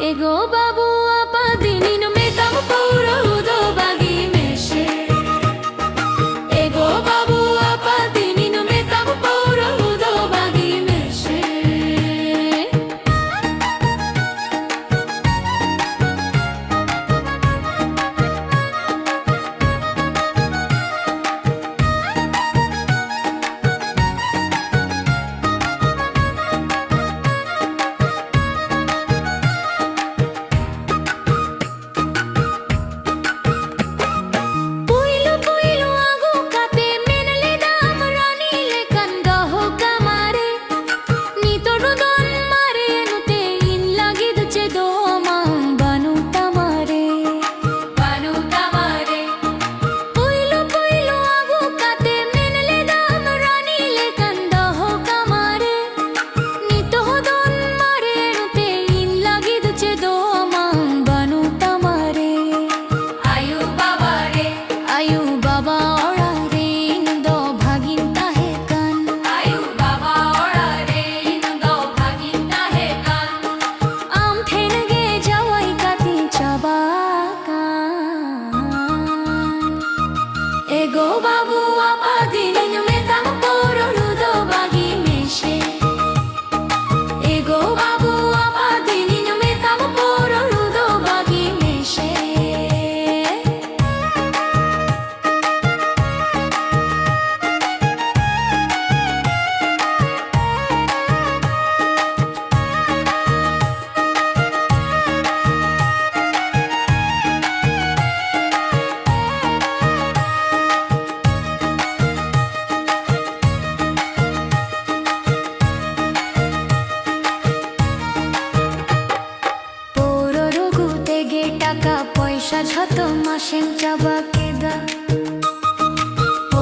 एगो बाबू आपा दिनिन में तम पूरो दो बागी में से एगो बाबू आपा दिनिन में तम पूरो दो बागी में से एगो बाबू आपा दिनिन में तम पूरो दो बागी में से एगो बाबू आपा दिनिन में तम पूरो दो बागी में से টাকা পয়সা যত মাসেম চাবা কেদা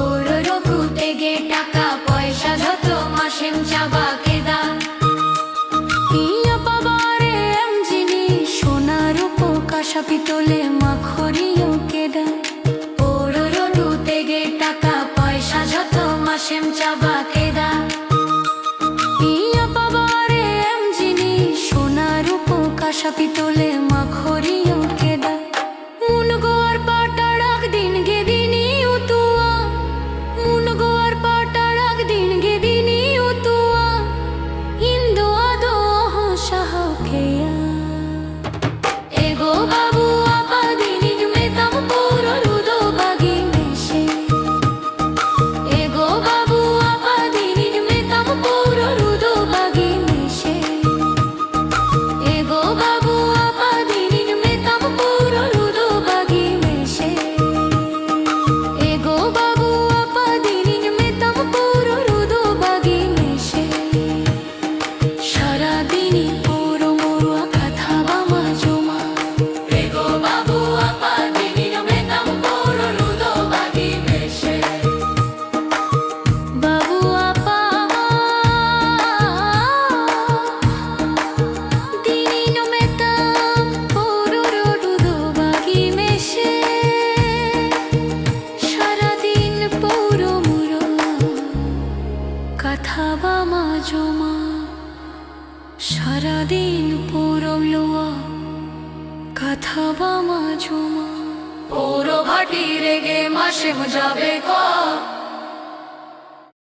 ওর রকুতে গে টাকা পয়সা যত মাসেম চাবা কেদা ইয়া বাবারে এম জিনিস সোনা রূপ কাঁসা পিতলে মাখরিও কেদা ওর রকুতে গে টাকা পয়সা যত মাসেম চাবা কেদা ইয়া বাবারে এম জিনিস সোনা রূপ কাঁসা পিতলে মাখরিও কেদা মুনগোর পাটাড়াক দিন গে দিনি উতুয়া মুনগোর পাটাড়াক দিন গে দিনি উতুয়া ইন্দো আদো সাহকেয়া এগো বাবু আপা দিনিন মে তম পুরো দো বাগি में से एगो बाबू आपा दिनिन में तम पुरो दो बागी में से एगो बाबू आपा दिनिन में तम पुरो दो बागी में से एगो बाबू आपा दिनिन में तम पुरो दो बागी में से सारा दिनी पुरो मोरा कथा बामा जोमा एगो बाबू आपा दिनिन में तम पुरो दो बागी में से बाबू आपा दिनिन में तम पुरो दो बागी में से सारा दिन पुरो मुरो कथा बामा जोमा सारा दिन पुरो लोआ कथा बामा जोमा पुरो भाटी रेगे मासे मजाबे को